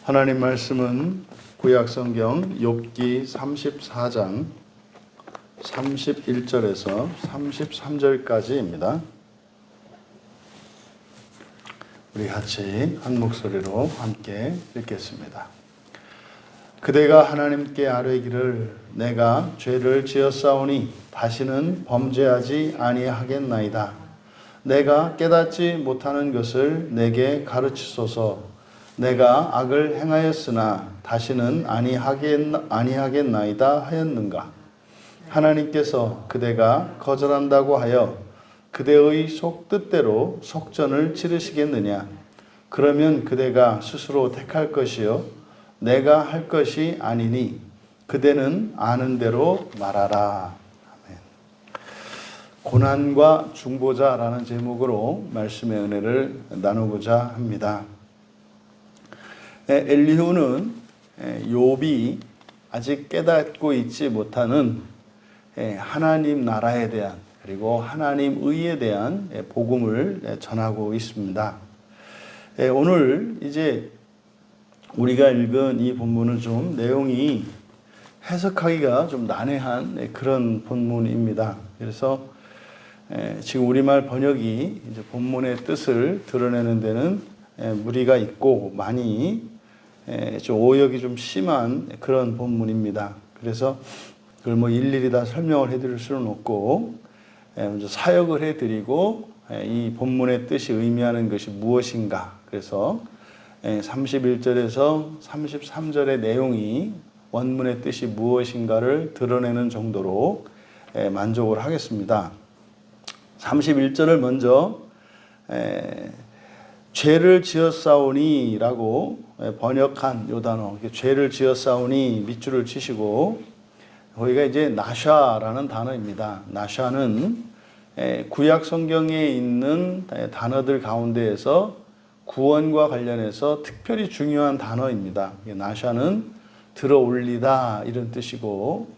하나님 말씀은 구약 성경 욥기 34장 31절에서 33절까지입니다. 우리 같이 한 목소리로 함께 읽겠습니다. 그대가 하나님께 아뢰기를 내가 죄를 지었사오니 다시는 범죄하지 아니하겠나이다. 내가 깨닫지 못하는 것을 내게 가르치소서. 내가 악을 행하였으나 다시는 아니하겠나이다 하였는가. 하나님께서 그대가 거절한다고 하여 그대의 속뜻대로 속전을 치르시겠느냐. 그러면 그대가 스스로 택할 것이요 내가 할 것이 아니니 그대는 아는 대로 말하라. 아멘. 고난과 중보자라는 제목으로 말씀의 은혜를 나누고자 합니다. 엘리후는 욥이 아직 깨닫고 있지 못하는 하나님 나라에 대한 그리고 하나님 의에 대한 복음을 전하고 있습니다. 오늘 이제 우리가 읽은 이 본문은 좀 내용이 해석하기가 좀 난해한 그런 본문입니다. 그래서 지금 우리말 번역이 이제 본문의 뜻을 드러내는 데는 무리가 있고 많이 좀 오역이 좀 심한 그런 본문입니다. 그래서 그걸 뭐 일일이 다 설명을 해드릴 수는 없고 먼저 사역을 해드리고 이 본문의 뜻이 의미하는 것이 무엇인가. 그래서 31절에서 33절의 내용이 원문의 뜻이 무엇인가를 드러내는 정도로 만족을 하겠습니다. 31절을 먼저 죄를 지었사오니 라고 번역한 요 단어, 죄를 지었사오니 밑줄을 치시고 거기가 이제 나샤라는 단어입니다. 나샤는 구약 성경에 있는 단어들 가운데에서 구원과 관련해서 특별히 중요한 단어입니다. 나샤는 들어 올리다 이런 뜻이고,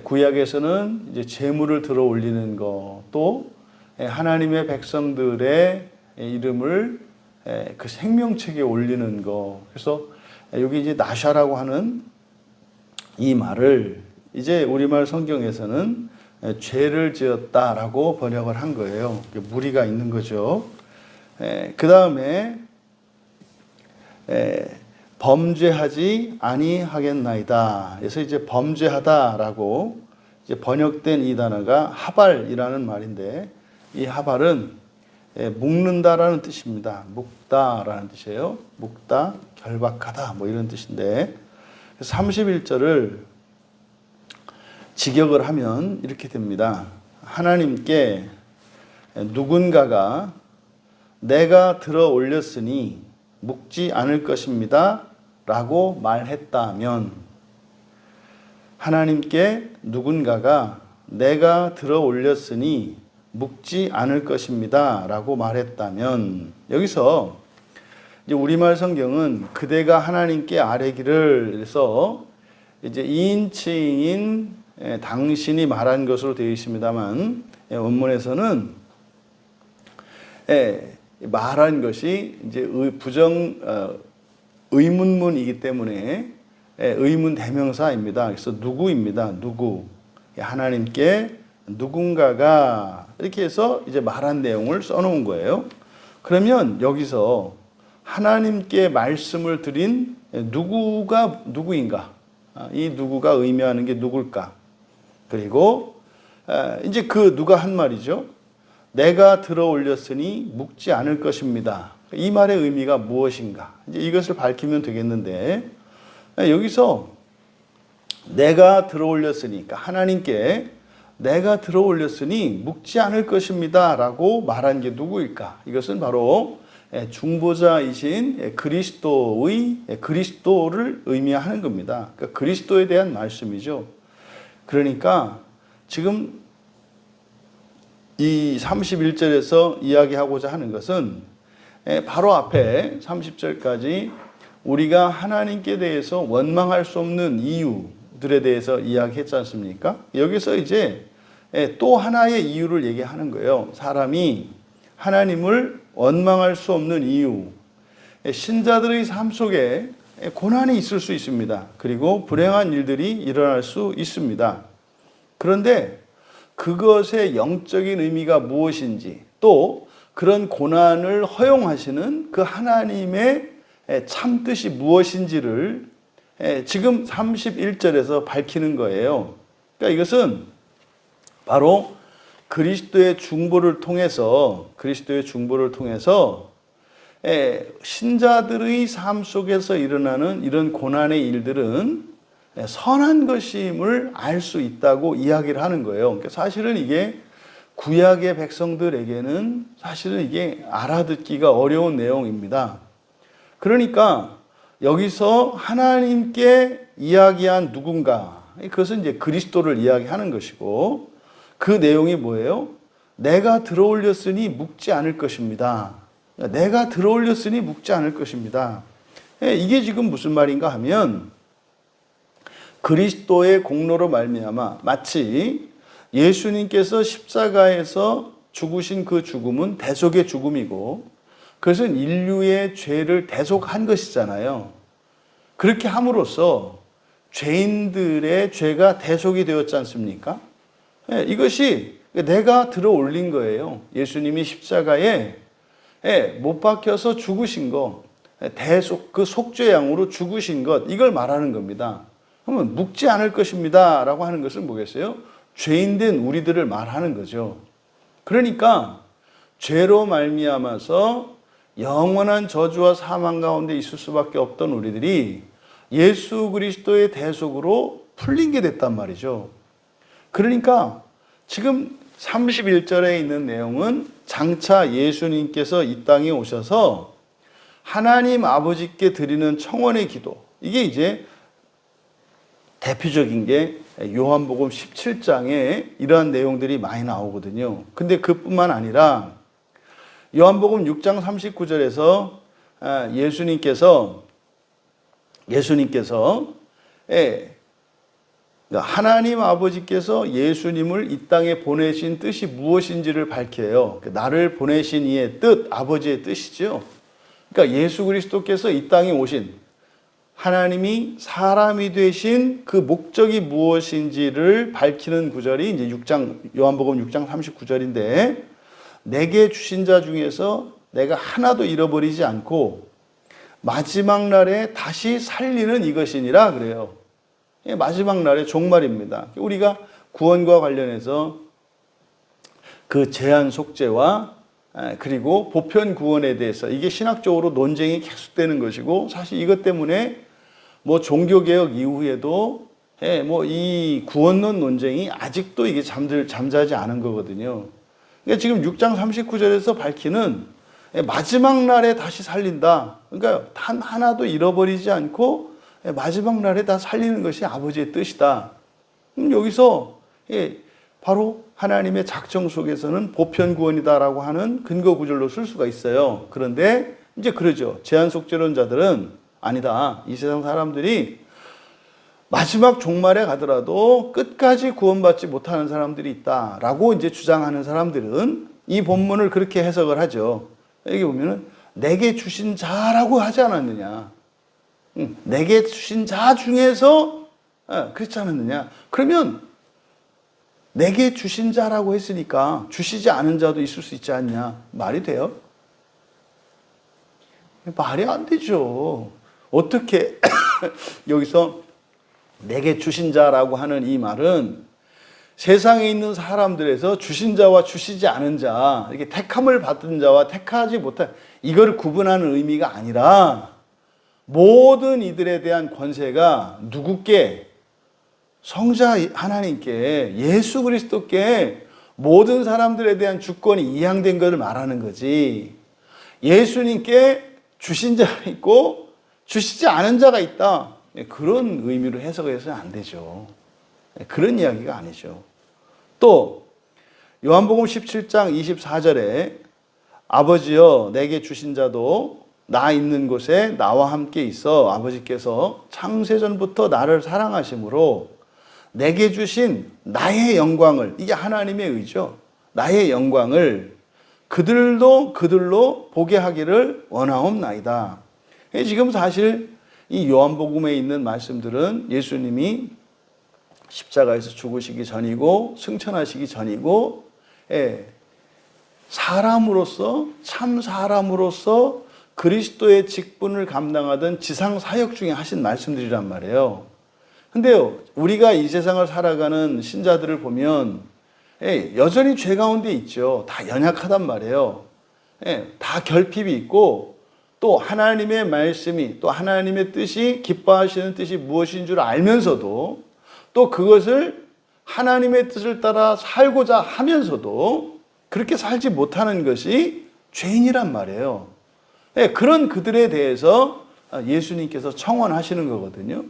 구약에서는 이제 제물을 들어 올리는 것, 또 하나님의 백성들의 이름을 그 생명책에 올리는 것. 그래서 여기 이제 나샤라고 하는 이 말을 이제 우리말 성경에서는 죄를 지었다라고 번역을 한 거예요. 무리가 있는 거죠. 그 다음에 범죄하지 아니하겠나이다. 그래서 이제 범죄하다라고 이제 번역된 이 단어가 하발이라는 말인데, 이 하발은 묶는다라는 뜻입니다. 묶다라는 뜻이에요. 묶다, 결박하다 뭐 이런 뜻인데, 31절을 직역을 하면 이렇게 됩니다. 하나님께 누군가가 내가 들어 올렸으니 묶지 않을 것입니다 라고 말했다면, 하나님께 누군가가 내가 들어 올렸으니 묶지 않을 것입니다 라고 말했다면, 여기서 이제 우리말 성경은 그대가 하나님께 아뢰기를 해서 이제 2인칭인 당신이 말한 것으로 되어 있습니다만, 원문에서는 말한 것이 이제 의문문이기 때문에 의문 대명사입니다. 그래서 누구입니다. 누구. 하나님께 누군가가 이렇게 해서 이제 말한 내용을 써놓은 거예요. 그러면 여기서 하나님께 말씀을 드린 누구가 누구인가? 이 누구가 의미하는 게 누굴까? 그리고 이제 그 누가 한 말이죠. 내가 들어 올렸으니 묶지 않을 것입니다. 이 말의 의미가 무엇인가? 이제 이것을 밝히면 되겠는데, 여기서 내가 들어 올렸으니, 그러니까 하나님께 내가 들어 올렸으니 묶지 않을 것입니다 라고 말한 게 누구일까? 이것은 바로 중보자이신 그리스도를 의미하는 겁니다. 그러니까 그리스도에 대한 말씀이죠. 그러니까 지금 이 31절에서 이야기하고자 하는 것은 바로 앞에 30절까지 우리가 하나님께 대해서 원망할 수 없는 이유들에 대해서 이야기했지 않습니까? 여기서 이제 또 하나의 이유를 얘기하는 거예요. 사람이 하나님을 원망할 수 없는 이유. 신자들의 삶 속에 고난이 있을 수 있습니다. 그리고 불행한 일들이 일어날 수 있습니다. 그런데 그것의 영적인 의미가 무엇인지, 또 그런 고난을 허용하시는 그 하나님의 참 뜻이 무엇인지를 지금 31절에서 밝히는 거예요. 그러니까 이것은 바로 그리스도의 중보를 통해서 신자들의 삶 속에서 일어나는 이런 고난의 일들은 선한 것임을 알 수 있다고 이야기를 하는 거예요. 그러니까 사실은 이게 구약의 백성들에게는 사실은 이게 알아듣기가 어려운 내용입니다. 그러니까 여기서 하나님께 이야기한 누군가, 그것은 이제 그리스도를 이야기하는 것이고, 그 내용이 뭐예요? 내가 들어올렸으니 묵지 않을 것입니다. 내가 들어올렸으니 묵지 않을 것입니다. 이게 지금 무슨 말인가 하면, 그리스도의 공로로 말미암아 마치 예수님께서 십자가에서 죽으신 그 죽음은 대속의 죽음이고, 그것은 인류의 죄를 대속한 것이잖아요. 그렇게 함으로써 죄인들의 죄가 대속이 되었지 않습니까? 이것이 내가 들어 올린 거예요. 예수님이 십자가에 못 박혀서 죽으신 것, 대속, 그 속죄 양으로 죽으신 것, 이걸 말하는 겁니다. 그러면 묵지 않을 것입니다 라고 하는 것은 뭐겠어요? 죄인된 우리들을 말하는 거죠. 그러니까 죄로 말미암아서 영원한 저주와 사망 가운데 있을 수밖에 없던 우리들이 예수 그리스도의 대속으로 풀린 게 됐단 말이죠. 그러니까 지금 31절에 있는 내용은 장차 예수님께서 이 땅에 오셔서 하나님 아버지께 드리는 청원의 기도, 이게 이제 대표적인 게 요한복음 17장에 이러한 내용들이 많이 나오거든요. 근데 그뿐만 아니라 요한복음 6장 39절에서 예수님께서 하나님 아버지께서 예수님을 이 땅에 보내신 뜻이 무엇인지를 밝혀요. 나를 보내신 이의 뜻, 아버지의 뜻이죠. 그러니까 예수 그리스도께서 이 땅에 오신, 하나님이 사람이 되신 그 목적이 무엇인지를 밝히는 구절이 이제 요한복음 6장 39절인데, 내게 주신 자 중에서 내가 하나도 잃어버리지 않고 마지막 날에 다시 살리는 이것이니라 그래요. 마지막 날의 종말입니다. 우리가 구원과 관련해서 그 제한 속죄와 그리고 보편 구원에 대해서 이게 신학적으로 논쟁이 계속되는 것이고, 사실 이것 때문에 뭐 종교개혁 이후에도 뭐 이 구원론 논쟁이 아직도 이게 잠자지 않은 거거든요. 그러니까 지금 6장 39절에서 밝히는 마지막 날에 다시 살린다. 그러니까 단 하나도 잃어버리지 않고 마지막 날에 다 살리는 것이 아버지의 뜻이다. 여기서 바로 하나님의 작정 속에서는 보편 구원이다라고 하는 근거 구절로 쓸 수가 있어요. 그런데 이제 그러죠. 제한 속죄론자들은 아니다. 이 세상 사람들이 마지막 종말에 가더라도 끝까지 구원받지 못하는 사람들이 있다라고 이제 주장하는 사람들은 이 본문을 그렇게 해석을 하죠. 여기 보면은 내게 주신 자라고 하지 않았느냐. 내게 주신 자 중에서 그렇지 않았느냐. 그러면 내게 주신 자라고 했으니까 주시지 않은 자도 있을 수 있지 않냐. 말이 돼요? 말이 안 되죠. 어떻게 여기서 내게 주신 자라고 하는 이 말은 세상에 있는 사람들에서 주신 자와 주시지 않은 자, 이렇게 택함을 받은 자와 택하지 못한, 이걸 구분하는 의미가 아니라 모든 이들에 대한 권세가 누구께? 성자 하나님께, 예수 그리스도께 모든 사람들에 대한 주권이 이양된 것을 말하는 거지. 예수님께 주신 자가 있고 주시지 않은 자가 있다. 그런 의미로 해석해서는 안 되죠. 그런 이야기가 아니죠. 또 요한복음 17장 24절에 아버지여 내게 주신 자도 나 있는 곳에 나와 함께 있어 아버지께서 창세전부터 나를 사랑하심으로 내게 주신 나의 영광을, 이게 하나님의 의죠. 나의 영광을 그들로 보게 하기를 원하옵나이다. 지금 사실 이 요한복음에 있는 말씀들은 예수님이 십자가에서 죽으시기 전이고 승천하시기 전이고, 사람으로서, 참 사람으로서 그리스도의 직분을 감당하던 지상 사역 중에 하신 말씀들이란 말이에요. 근데요, 우리가 이 세상을 살아가는 신자들을 보면 여전히 죄 가운데 있죠. 다 연약하단 말이에요. 다 결핍이 있고, 또 하나님의 말씀이, 또 하나님의 뜻이, 기뻐하시는 뜻이 무엇인 줄 알면서도, 또 그것을 하나님의 뜻을 따라 살고자 하면서도 그렇게 살지 못하는 것이 죄인이란 말이에요. 그런 그들에 대해서 예수님께서 청원하시는 거거든요.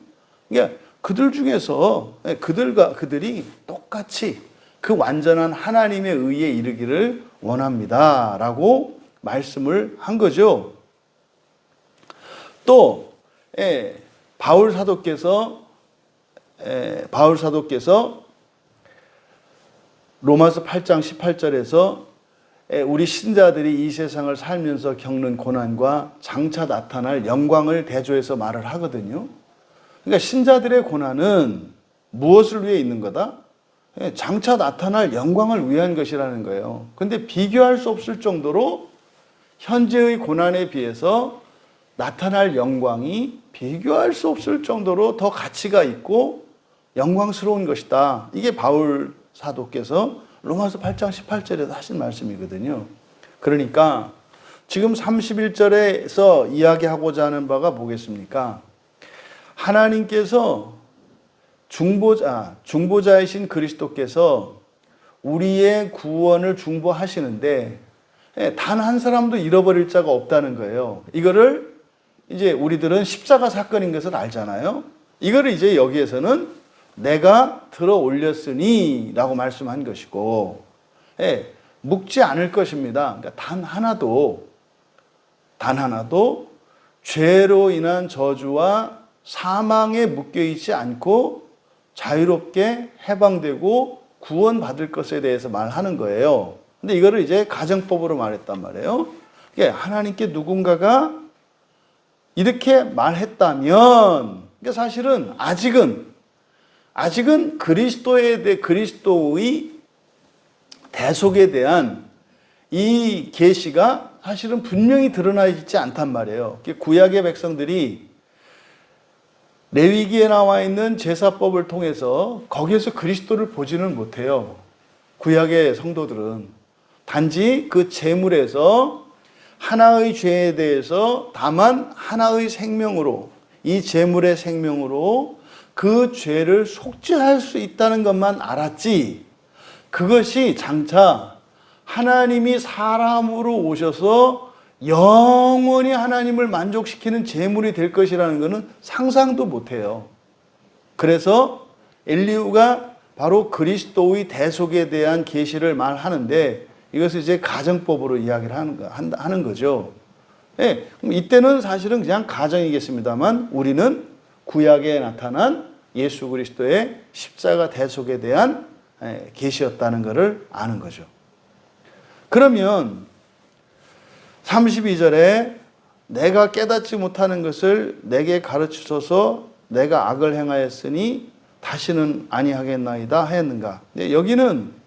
그러니까 그들 중에서 그들이 똑같이 그 완전한 하나님의 의에 이르기를 원합니다 라고 말씀을 한 거죠. 또 바울 사도께서 로마서 8장 18절에서 우리 신자들이 이 세상을 살면서 겪는 고난과 장차 나타날 영광을 대조해서 말을 하거든요. 그러니까 신자들의 고난은 무엇을 위해 있는 거다? 장차 나타날 영광을 위한 것이라는 거예요. 근데 비교할 수 없을 정도로 현재의 고난에 비해서 나타날 영광이 비교할 수 없을 정도로 더 가치가 있고 영광스러운 것이다. 이게 바울 사도께서 로마서 8장 18절에서 하신 말씀이거든요. 그러니까 지금 31절에서 이야기하고자 하는 바가 뭐겠습니까? 하나님께서 중보자이신 그리스도께서 우리의 구원을 중보하시는데 단 한 사람도 잃어버릴 자가 없다는 거예요. 이거를 이제 우리들은 십자가 사건인 것을 알잖아요. 이거를 이제 여기에서는 내가 들어 올렸으니 라고 말씀한 것이고, 묵지 않을 것입니다. 그러니까 단 하나도 죄로 인한 저주와 사망에 묶여있지 않고 자유롭게 해방되고 구원받을 것에 대해서 말하는 거예요. 근데 이거를 이제 가정법으로 말했단 말이에요. 그러니까 하나님께 누군가가 이렇게 말했다면, 그러니까 사실은 아직은 그리스도의 대속에 대한 이 계시가 사실은 분명히 드러나 있지 않단 말이에요. 구약의 백성들이 레위기에 나와 있는 제사법을 통해서 거기에서 그리스도를 보지는 못해요. 구약의 성도들은 단지 그 제물에서 하나의 죄에 대해서 다만 하나의 생명으로, 이 제물의 생명으로 그 죄를 속죄할 수 있다는 것만 알았지, 그것이 장차 하나님이 사람으로 오셔서 영원히 하나님을 만족시키는 제물이 될 것이라는 것은 상상도 못해요. 그래서 엘리후가 바로 그리스도의 대속에 대한 계시를 말하는데, 이것을 이제 가정법으로 이야기를 하는 거죠. 이때는 사실은 그냥 가정이겠습니다만, 우리는 구약에 나타난 예수 그리스도의 십자가 대속에 대한 계시였다는 것을 아는 거죠. 그러면 32절에 내가 깨닫지 못하는 것을 내게 가르치소서, 내가 악을 행하였으니 다시는 아니하겠나이다 하였는가. 여기는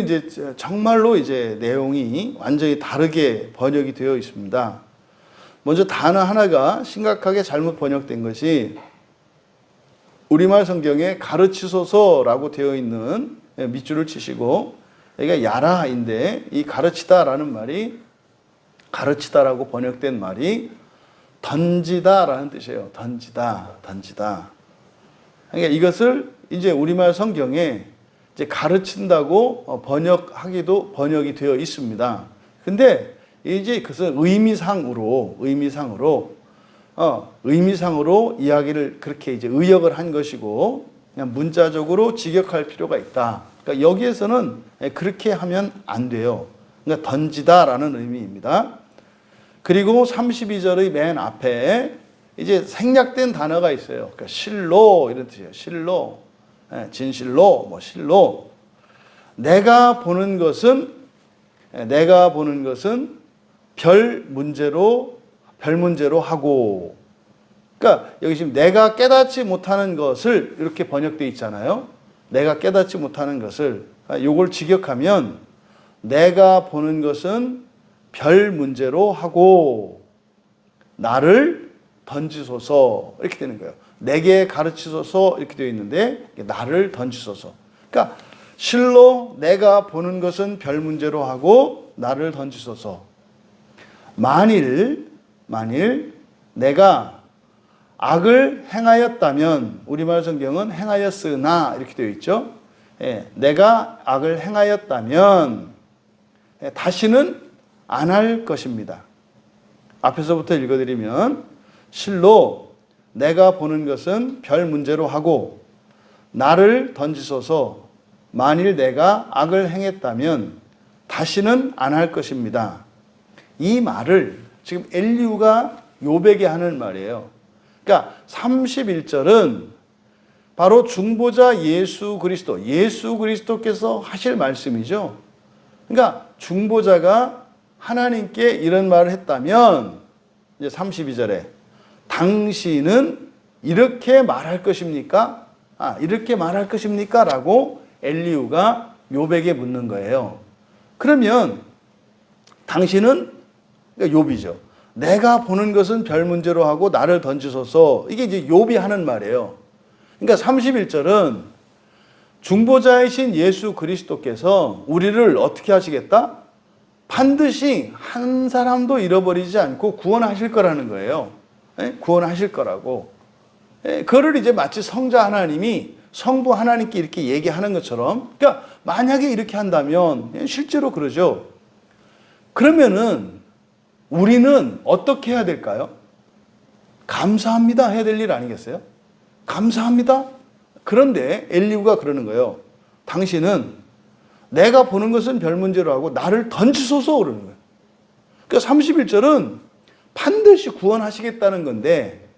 이제 정말로 이제 내용이 완전히 다르게 번역이 되어 있습니다. 먼저 단어 하나가 심각하게 잘못 번역된 것이, 우리말 성경에 가르치소서라고 되어 있는, 밑줄을 치시고 여기가 야라인데, 이 가르치다라는 말이, 가르치다라고 번역된 말이 던지다라는 뜻이에요. 던지다. 그러니까 이것을 이제 우리말 성경에 이제 가르친다고 번역이 되어 있습니다. 근데 이제 그것은 의미상으로 이야기를 그렇게 이제 의역을 한 것이고, 그냥 문자적으로 직역할 필요가 있다. 그러니까 여기에서는 그렇게 하면 안 돼요. 그러니까 던지다라는 의미입니다. 그리고 32절의 맨 앞에 이제 생략된 단어가 있어요. 그러니까 실로 이런 뜻이에요. 실로, 진실로, 실로. 내가 보는 것은 별 문제로 별 문제로 하고. 그러니까 여기 지금 내가 깨닫지 못하는 것을 이렇게 번역되어 있잖아요. 내가 깨닫지 못하는 것을. 요걸 직역하면 내가 보는 것은 별 문제로 하고 나를 던지소서 이렇게 되는 거예요. 내게 가르치소서 이렇게 되어 있는데 나를 던지소서. 그러니까 실로 내가 보는 것은 별 문제로 하고 나를 던지소서. 만일 내가 악을 행하였다면, 우리말 성경은 행하였으나 이렇게 되어 있죠. 내가 악을 행하였다면 다시는 안 할 것입니다. 앞에서부터 읽어드리면 실로 내가 보는 것은 별 문제로 하고 나를 던지소서. 만일 내가 악을 행했다면 다시는 안 할 것입니다. 이 말을 지금 엘리후가 욥에게 하는 말이에요. 그러니까 31절은 바로 중보자 예수 그리스도께서 하실 말씀이죠. 그러니까 중보자가 하나님께 이런 말을 했다면 이제 32절에 당신은 이렇게 말할 것입니까? 이렇게 말할 것입니까? 라고 엘리후가 욥에게 묻는 거예요. 그러면 당신은 그러니까 욥이죠. 내가 보는 것은 별 문제로 하고 나를 던지소서. 이게 이제 욥이 하는 말이에요. 그러니까 31절은 중보자이신 예수 그리스도께서 우리를 어떻게 하시겠다? 반드시 한 사람도 잃어버리지 않고 구원하실 거라는 거예요. 구원하실 거라고. 그거를 이제 마치 성자 하나님이 성부 하나님께 이렇게 얘기하는 것처럼, 그러니까 만약에 이렇게 한다면 실제로 그러죠. 그러면은 우리는 어떻게 해야 될까요? 감사합니다 해야 될 일 아니겠어요? 감사합니다. 그런데 엘리후가 그러는 거예요. 당신은 내가 보는 것은 별 문제로 하고 나를 던지소서 그러는 거예요. 그러니까 31절은 반드시 구원하시겠다는 건데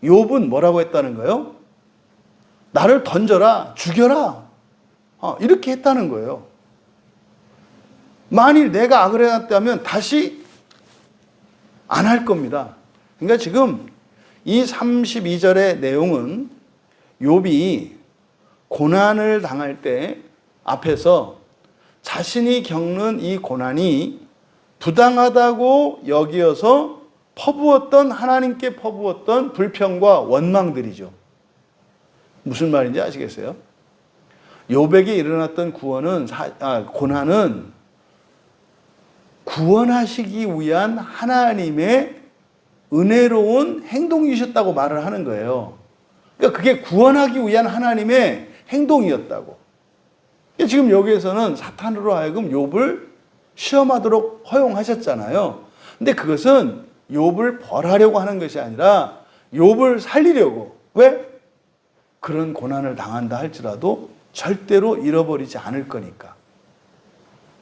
욥은 뭐라고 했다는 거예요? 나를 던져라, 죽여라. 이렇게 했다는 거예요. 만일 내가 악을 해놨다면 다시 안 할 겁니다. 그러니까 지금 이 32절의 내용은 욥이 고난을 당할 때 앞에서 자신이 겪는 이 고난이 부당하다고 여기어서 하나님께 퍼부었던 불평과 원망들이죠. 무슨 말인지 아시겠어요? 욥에게 일어났던 고난은 구원하시기 위한 하나님의 은혜로운 행동이셨다고 말을 하는 거예요. 그러니까 그게 구원하기 위한 하나님의 행동이었다고. 지금 여기에서는 사탄으로 하여금 욥을 시험하도록 허용하셨잖아요. 근데 그것은 욥을 벌하려고 하는 것이 아니라 욥을 살리려고. 왜? 그런 고난을 당한다 할지라도 절대로 잃어버리지 않을 거니까.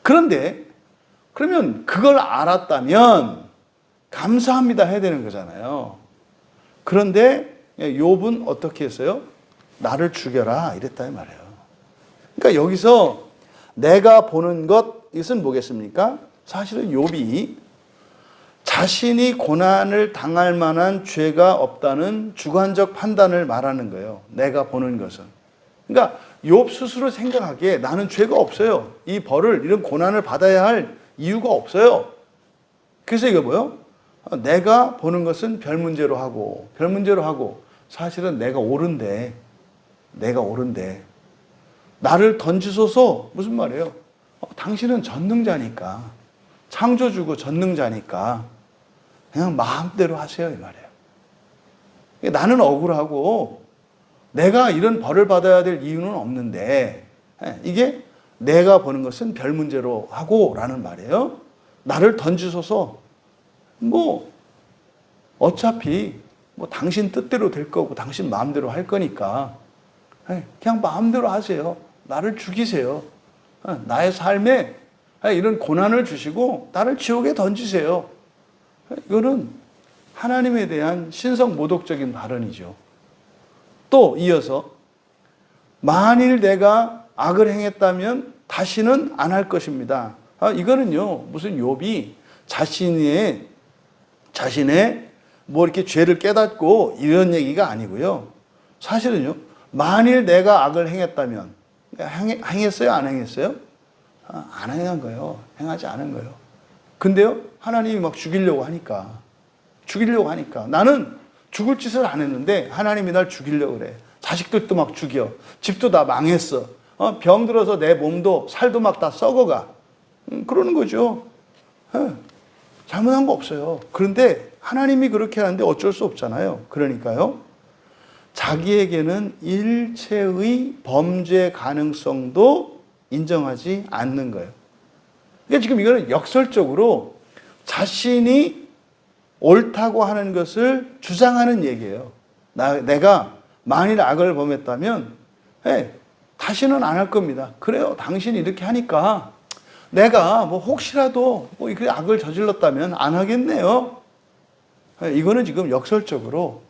그런데 그러면 그걸 알았다면 감사합니다 해야 되는 거잖아요. 그런데 욥은 어떻게 했어요? 나를 죽여라 이랬다 이 말이에요. 그러니까 여기서 내가 보는 것, 이것은 뭐겠습니까? 사실은 욥이 자신이 고난을 당할 만한 죄가 없다는 주관적 판단을 말하는 거예요. 내가 보는 것은. 그러니까 욥 스스로 생각하기에 나는 죄가 없어요. 이 벌을, 이런 고난을 받아야 할 이유가 없어요. 그래서 이거 뭐예요? 내가 보는 것은 별 문제로 하고 사실은 내가 옳은데 나를 던지소서. 무슨 말이에요? 당신은 전능자니까, 창조주고 전능자니까 그냥 마음대로 하세요 이 말이에요. 나는 억울하고 내가 이런 벌을 받아야 될 이유는 없는데 이게 내가 보는 것은 별 문제로 하고 라는 말이에요. 나를 던지소서. 어차피 당신 뜻대로 될 거고 당신 마음대로 할 거니까 그냥 마음대로 하세요. 나를 죽이세요. 나의 삶에 이런 고난을 주시고 나를 지옥에 던지세요. 이거는 하나님에 대한 신성모독적인 발언이죠. 또 이어서 만일 내가 악을 행했다면 다시는 안 할 것입니다. 이거는요, 무슨 욥이 자신의 자신의 뭐 이렇게 죄를 깨닫고 이런 얘기가 아니고요. 사실은요, 만일 내가 악을 행했다면, 행했어요? 안 행했어요? 안 행한 거예요. 행하지 않은 거예요. 근데요, 하나님이 막 죽이려고 하니까 나는 죽을 짓을 안 했는데 하나님이 날 죽이려고 그래. 자식들도 막 죽여. 집도 다 망했어. 병 들어서 내 몸도 살도 막 다 썩어가. 그러는 거죠. 잘못한 거 없어요. 그런데 하나님이 그렇게 하는데 어쩔 수 없잖아요. 그러니까요, 자기에게는 일체의 범죄 가능성도 인정하지 않는 거예요. 그러니까 지금 이거는 역설적으로 자신이 옳다고 하는 것을 주장하는 얘기예요. 내가 만일 악을 범했다면 다시는 안 할 겁니다. 그래요. 당신이 이렇게 하니까 내가 뭐 혹시라도 뭐 이렇게 악을 저질렀다면 안 하겠네요. 이거는 지금 역설적으로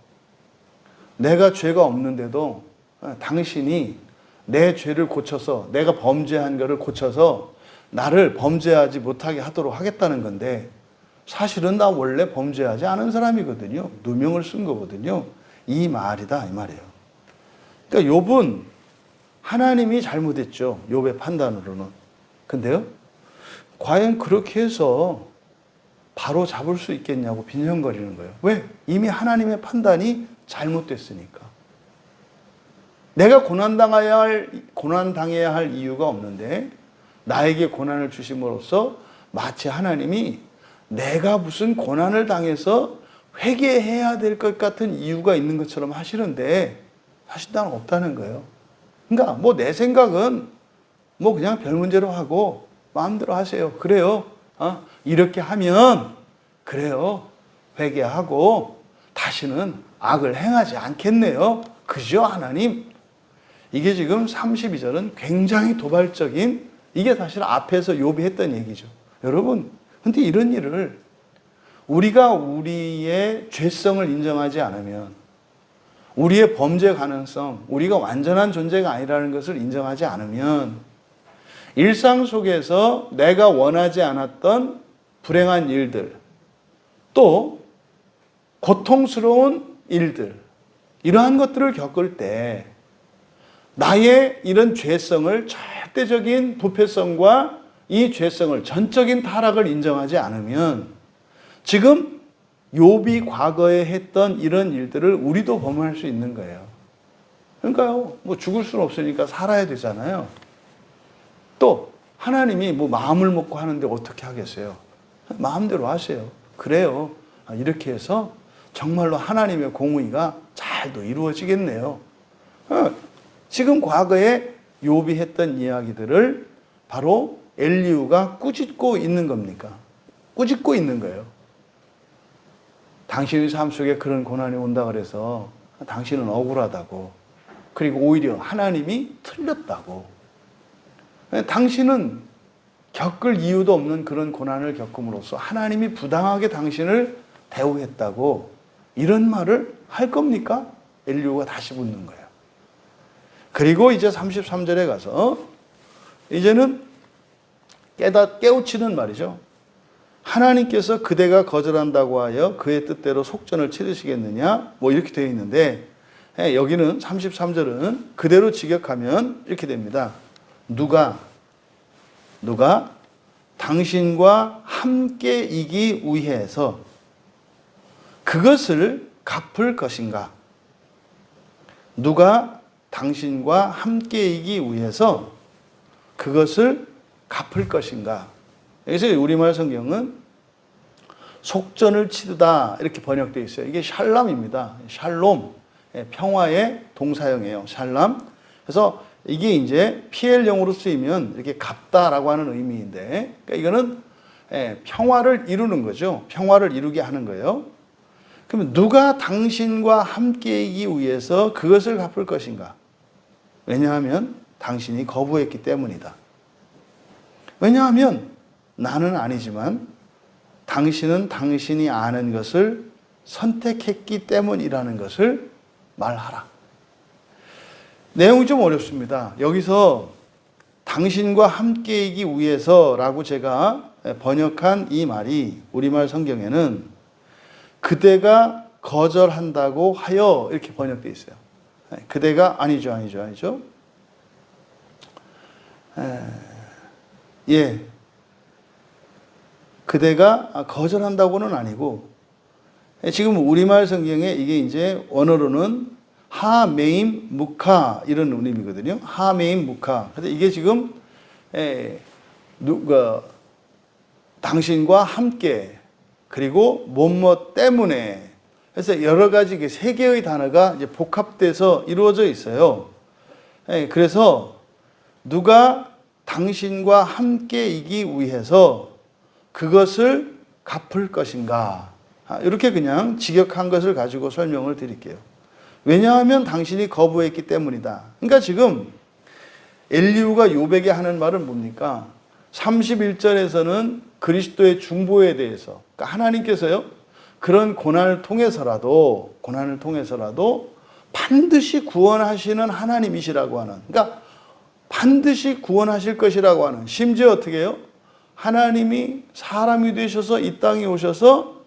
내가 죄가 없는데도 당신이 내 죄를 고쳐서, 내가 범죄한 것을 고쳐서 나를 범죄하지 못하게 하도록 하겠다는 건데, 사실은 나 원래 범죄하지 않은 사람이거든요. 누명을 쓴 거거든요. 이 말이다, 이 말이에요. 그러니까 욥은 하나님이 잘못했죠. 욥의 판단으로는. 근데요, 과연 그렇게 해서 바로 잡을 수 있겠냐고 빈정거리는 거예요. 왜? 이미 하나님의 판단이 잘못됐으니까. 내가 고난당해야 할 이유가 없는데 나에게 고난을 주심으로써 마치 하나님이 내가 무슨 고난을 당해서 회개해야 될 것 같은 이유가 있는 것처럼 하시는데 사실 난 없다는 거예요. 그러니까 뭐 내 생각은 뭐 그냥 별 문제로 하고 마음대로 하세요. 그래요. 이렇게 하면 그래요. 회개하고 다시는 악을 행하지 않겠네요. 그죠, 하나님? 이게 지금 32절은 굉장히 도발적인, 이게 사실 앞에서 욥이 했던 얘기죠. 여러분, 근데 이런 일을 우리가 우리의 죄성을 인정하지 않으면, 우리의 범죄 가능성, 우리가 완전한 존재가 아니라는 것을 인정하지 않으면 일상 속에서 내가 원하지 않았던 불행한 일들, 또 고통스러운 일들, 이러한 것들을 겪을 때 나의 이런 죄성을, 절대적인 부패성과 이 죄성을, 전적인 타락을 인정하지 않으면 지금 욥이 과거에 했던 이런 일들을 우리도 범할 수 있는 거예요. 그러니까요, 뭐 죽을 수는 없으니까 살아야 되잖아요. 또 하나님이 뭐 마음을 먹고 하는데 어떻게 하겠어요? 마음대로 하세요. 그래요. 이렇게 해서 정말로 하나님의 공의가 잘도 이루어지겠네요. 지금 과거에 욥이 했던 이야기들을 바로 엘리후가 꾸짖고 있는 겁니까? 꾸짖고 있는 거예요. 당신의 삶 속에 그런 고난이 온다 그래서 당신은 억울하다고, 그리고 오히려 하나님이 틀렸다고, 당신은 겪을 이유도 없는 그런 고난을 겪음으로써 하나님이 부당하게 당신을 대우했다고, 이런 말을 할 겁니까? 엘리후가 다시 묻는 거예요. 그리고 이제 33절에 가서 이제는 깨우치는 말이죠. 하나님께서 그대가 거절한다고 하여 그의 뜻대로 속전을 치르시겠느냐? 뭐 이렇게 되어 있는데, 여기는 33절은 그대로 직역하면 이렇게 됩니다. 누가 당신과 함께 이기 위해서 그것을 갚을 것인가? 누가 당신과 함께 이기 위해서 그것을 갚을 것인가? 여기서 우리말 성경은 속전을 치르다 이렇게 번역되어 있어요. 이게 샬람입니다. 샬롬, 평화의 동사형이에요. 샬람. 그래서 이게 이제 PL형으로 쓰이면 이렇게 갚다라고 하는 의미인데, 그러니까 이거는 평화를 이루는 거죠. 평화를 이루게 하는 거예요. 그러면 누가 당신과 함께이기 위해서 그것을 갚을 것인가? 왜냐하면 당신이 거부했기 때문이다. 왜냐하면 나는 아니지만 당신은 당신이 아는 것을 선택했기 때문이라는 것을 말하라. 내용이 좀 어렵습니다. 여기서 당신과 함께이기 위해서라고 제가 번역한 이 말이 우리말 성경에는 그대가 거절한다고 하여 이렇게 번역되어 있어요. 그대가 아니죠. 예. 그대가 거절한다고는 아니고, 지금 우리말 성경에 이게 이제 원어로는 하메임 무카 이런 의미거든요. 하메임 무카. 그래서 이게 지금 당신과 함께, 그리고 뭐뭐 때문에, 그래서 여러 가지 세 개의 단어가 이제 복합돼서 이루어져 있어요. 그래서 누가 당신과 함께이기 위해서 그것을 갚을 것인가, 이렇게 그냥 직역한 것을 가지고 설명을 드릴게요. 왜냐하면 당신이 거부했기 때문이다. 그러니까 지금 엘리후가 욥에게 하는 말은 뭡니까? 31절에서는 그리스도의 중보에 대해서, 그러니까 하나님께서요, 그런 고난을 통해서라도 반드시 구원하시는 하나님이시라고 하는, 그러니까 반드시 구원하실 것이라고 하는, 심지어 어떻게 해요? 하나님이 사람이 되셔서 이 땅에 오셔서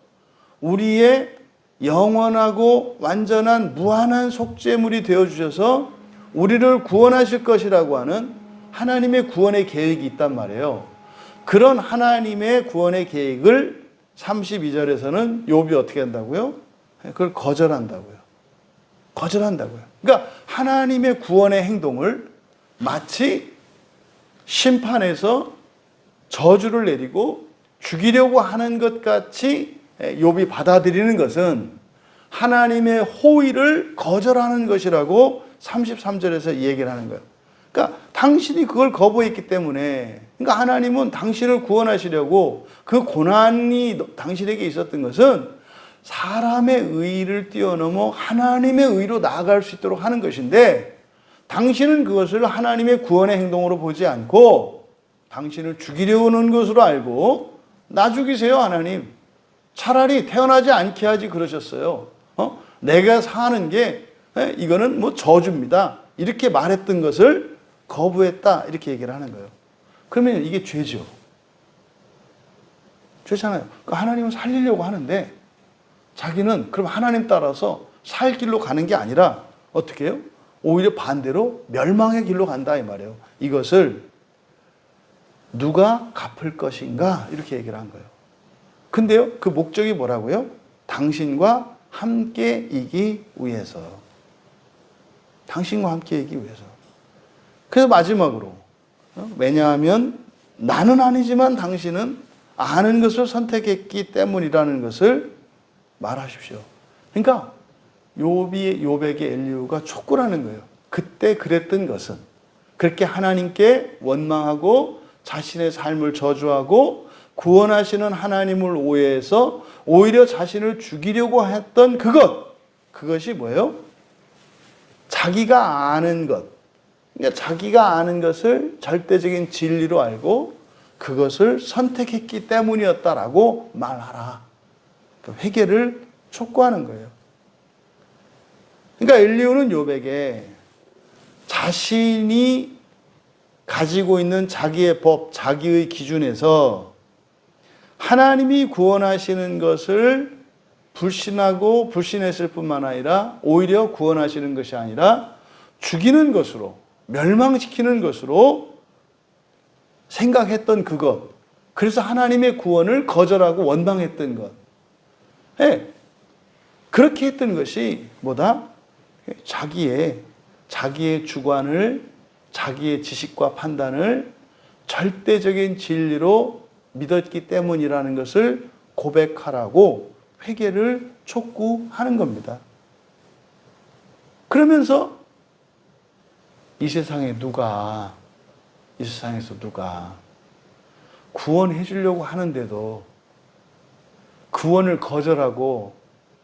우리의 영원하고 완전한 무한한 속죄물이 되어주셔서 우리를 구원하실 것이라고 하는 하나님의 구원의 계획이 있단 말이에요. 그런 하나님의 구원의 계획을 32절에서는 욥이 어떻게 한다고요? 그걸 거절한다고요. 그러니까 하나님의 구원의 행동을 마치 심판에서 저주를 내리고 죽이려고 하는 것 같이 욥이 받아들이는 것은 하나님의 호의를 거절하는 것이라고 33절에서 얘기를 하는 거예요. 그러니까 당신이 그걸 거부했기 때문에, 그러니까 하나님은 당신을 구원하시려고 그 고난이 당신에게 있었던 것은 사람의 의의를 뛰어넘어 하나님의 의로 나아갈 수 있도록 하는 것인데, 당신은 그것을 하나님의 구원의 행동으로 보지 않고 당신을 죽이려고 하는 것으로 알고, 나 죽이세요 하나님, 차라리 태어나지 않게 하지 그러셨어요. 내가 사는 게 이거는 뭐 저주입니다, 이렇게 말했던 것을 거부했다, 이렇게 얘기를 하는 거예요. 그러면 이게 죄죠. 죄잖아요. 그러니까 하나님은 살리려고 하는데 자기는 그럼 하나님 따라서 살 길로 가는 게 아니라 어떻게 해요? 오히려 반대로 멸망의 길로 간다 이 말이에요. 이것을 누가 갚을 것인가, 이렇게 얘기를 한 거예요. 근데요, 그 목적이 뭐라고요? 당신과 함께이기 위해서. 당신과 함께이기 위해서. 그래서 마지막으로, 왜냐하면 나는 아니지만 당신은 아는 것을 선택했기 때문이라는 것을 말하십시오. 그러니까 욥에게 엘리후가 촉구를 하는 거예요. 그때 그랬던 것은, 그렇게 하나님께 원망하고 자신의 삶을 저주하고 구원하시는 하나님을 오해해서 오히려 자신을 죽이려고 했던 그것이 뭐예요? 자기가 아는 것. 그러니까 자기가 아는 것을 절대적인 진리로 알고 그것을 선택했기 때문이었다라고 말하라. 그러니까 회개를 촉구하는 거예요. 그러니까 엘리후는 욥에게 자신이 가지고 있는 자기의 법, 자기의 기준에서 하나님이 구원하시는 것을 불신하고 불신했을 뿐만 아니라 오히려 구원하시는 것이 아니라 죽이는 것으로, 멸망시키는 것으로 생각했던 그것, 그래서 하나님의 구원을 거절하고 원망했던 것, 그렇게 했던 것이 뭐다? 자기의 주관을, 자기의 지식과 판단을 절대적인 진리로 믿었기 때문이라는 것을 고백하라고 회개를 촉구하는 겁니다. 그러면서 이 세상에서 누가 구원해 주려고 하는데도 구원을 거절하고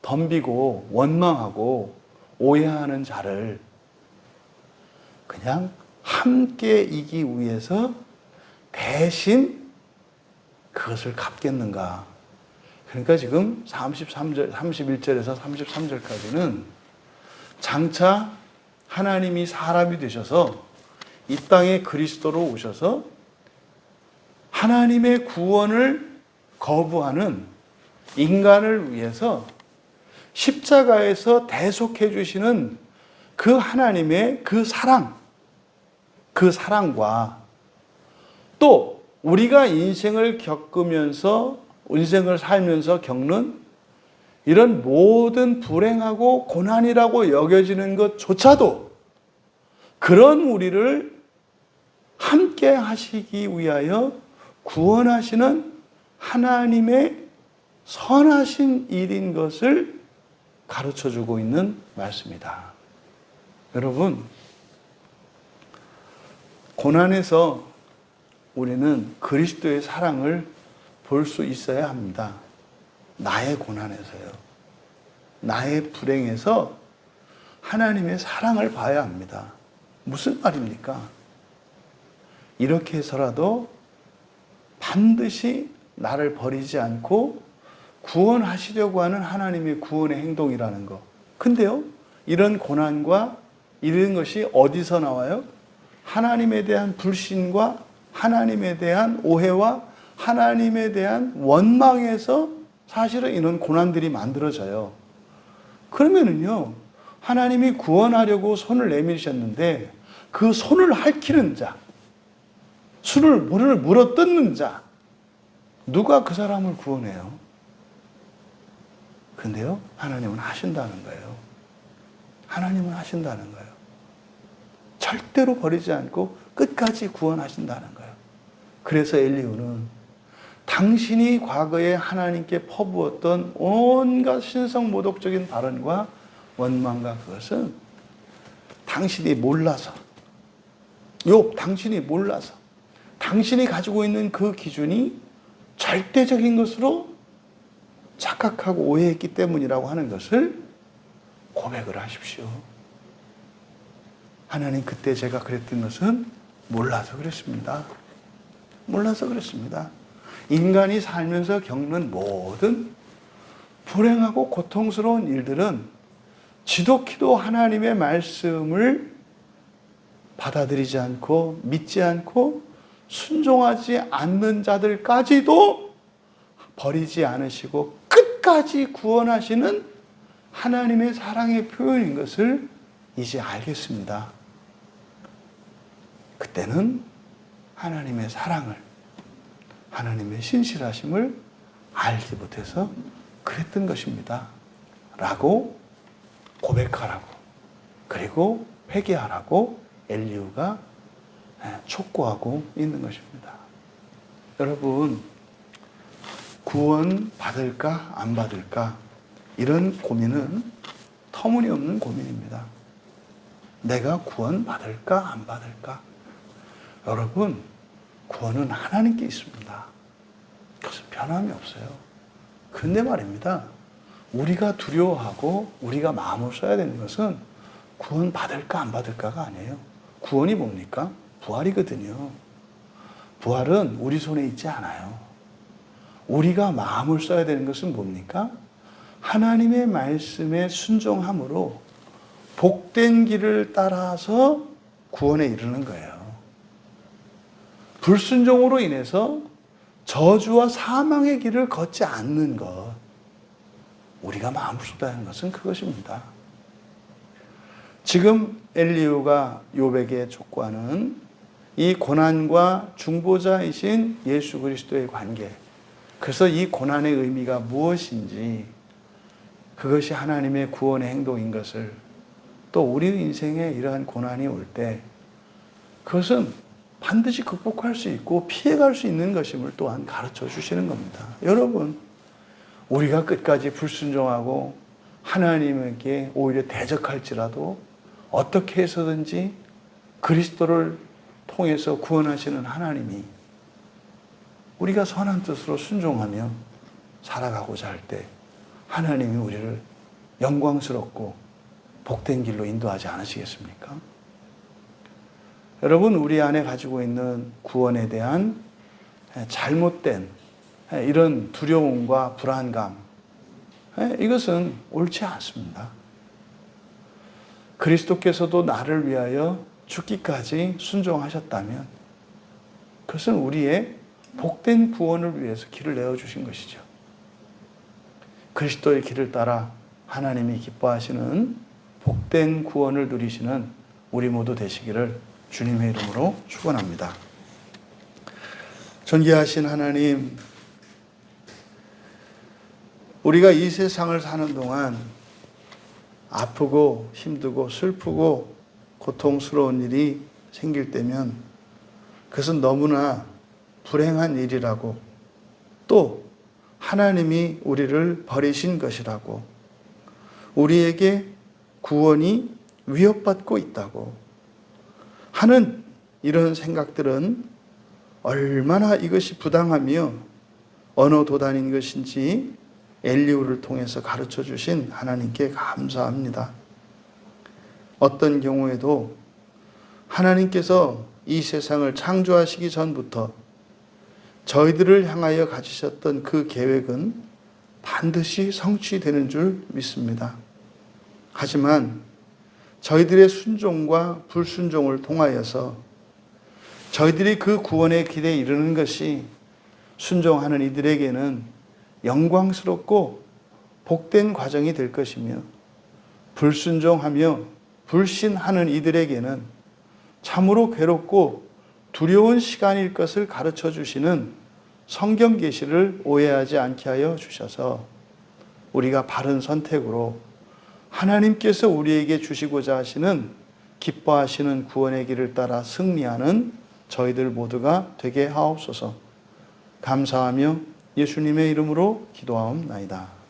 덤비고 원망하고 오해하는 자를 그냥 함께 이기 위해서 대신 그것을 갚겠는가. 그러니까 지금 31절에서 33절까지는 장차 하나님이 사람이 되셔서 이 땅에 그리스도로 오셔서 하나님의 구원을 거부하는 인간을 위해서 십자가에서 대속해 주시는 그 하나님의 그 사랑, 그 사랑과 또 우리가 인생을 겪으면서, 인생을 살면서 겪는 이런 모든 불행하고 고난이라고 여겨지는 것조차도 그런 우리를 함께 하시기 위하여 구원하시는 하나님의 선하신 일인 것을 가르쳐 주고 있는 말씀이다. 여러분, 고난에서 우리는 그리스도의 사랑을 볼 수 있어야 합니다. 나의 고난에서요. 나의 불행에서 하나님의 사랑을 봐야 합니다. 무슨 말입니까? 이렇게 해서라도 반드시 나를 버리지 않고 구원하시려고 하는 하나님의 구원의 행동이라는 것. 근데요, 이런 고난과 이런 것이 어디서 나와요? 하나님에 대한 불신과 하나님에 대한 오해와 하나님에 대한 원망에서 사실은 이런 고난들이 만들어져요. 그러면은요, 하나님이 구원하려고 손을 내미셨는데 그 손을 핥히는 자, 물을 물어뜯는 자, 누가 그 사람을 구원해요? 근데요, 하나님은 하신다는 거예요. 하나님은 하신다는 거예요. 절대로 버리지 않고 끝까지 구원하신다는 거예요. 그래서 엘리후는 당신이 과거에 하나님께 퍼부었던 온갖 신성모독적인 발언과 원망과 그것은 당신이 몰라서, 당신이 몰라서, 당신이 가지고 있는 그 기준이 절대적인 것으로 착각하고 오해했기 때문이라고 하는 것을 고백을 하십시오. 하나님, 그때 제가 그랬던 것은 몰라서 그랬습니다. 몰라서 그랬습니다. 인간이 살면서 겪는 모든 불행하고 고통스러운 일들은 지독히도 하나님의 말씀을 받아들이지 않고 믿지 않고 순종하지 않는 자들까지도 버리지 않으시고 끝까지 구원하시는 하나님의 사랑의 표현인 것을 이제 알겠습니다. 그때는 하나님의 사랑을, 하나님의 신실하심을 알지 못해서 그랬던 것입니다. 라고 고백하라고, 그리고 회개하라고 엘리후가 촉구하고 있는 것입니다. 여러분, 구원 받을까 안 받을까, 이런 고민은 터무니없는 고민입니다. 내가 구원 받을까 안 받을까? 여러분, 구원은 하나님께 있습니다. 그것은 변함이 없어요. 근데 말입니다, 우리가 두려워하고 우리가 마음을 써야 되는 것은 구원 받을까 안 받을까가 아니에요. 구원이 뭡니까? 부활이거든요. 부활은 우리 손에 있지 않아요. 우리가 마음을 써야 되는 것은 뭡니까? 하나님의 말씀에 순종함으로 복된 길을 따라서 구원에 이르는 거예요. 불순종으로 인해서 저주와 사망의 길을 걷지 않는 것, 우리가 마음을 쏟아야 하는 것은 그것입니다. 지금 엘리후가 욥에게 촉구하는 이 고난과 중보자이신 예수 그리스도의 관계, 그래서 이 고난의 의미가 무엇인지, 그것이 하나님의 구원의 행동인 것을, 또 우리 인생에 이러한 고난이 올 때 그것은 반드시 극복할 수 있고 피해갈 수 있는 것임을 또한 가르쳐 주시는 겁니다. 여러분, 우리가 끝까지 불순종하고 하나님에게 오히려 대적할지라도 어떻게 해서든지 그리스도를 통해서 구원하시는 하나님이 우리가 선한 뜻으로 순종하며 살아가고자 할 때 하나님이 우리를 영광스럽고 복된 길로 인도하지 않으시겠습니까? 여러분, 우리 안에 가지고 있는 구원에 대한 잘못된 이런 두려움과 불안감, 이것은 옳지 않습니다. 그리스도께서도 나를 위하여 죽기까지 순종하셨다면 그것은 우리의 복된 구원을 위해서 길을 내어주신 것이죠. 그리스도의 길을 따라 하나님이 기뻐하시는 복된 구원을 누리시는 우리 모두 되시기를 주님의 이름으로 축원합니다. 존귀하신 하나님, 우리가 이 세상을 사는 동안 아프고 힘들고 슬프고 고통스러운 일이 생길 때면 그것은 너무나 불행한 일이라고, 또 하나님이 우리를 버리신 것이라고, 우리에게 구원이 위협받고 있다고 하는 이런 생각들은 얼마나 이것이 부당하며 언어도단인 것인지 엘리후를 통해서 가르쳐 주신 하나님께 감사합니다. 어떤 경우에도 하나님께서 이 세상을 창조하시기 전부터 저희들을 향하여 가지셨던 그 계획은 반드시 성취되는 줄 믿습니다. 하지만 저희들의 순종과 불순종을 통하여서 저희들이 그 구원의 길에 이르는 것이 순종하는 이들에게는 영광스럽고 복된 과정이 될 것이며, 불순종하며 불신하는 이들에게는 참으로 괴롭고 두려운 시간일 것을 가르쳐 주시는 성경 계시를 오해하지 않게 하여 주셔서 우리가 바른 선택으로 하나님께서 우리에게 주시고자 하시는 기뻐하시는 구원의 길을 따라 승리하는 저희들 모두가 되게 하옵소서. 감사하며 예수님의 이름으로 기도하옵나이다.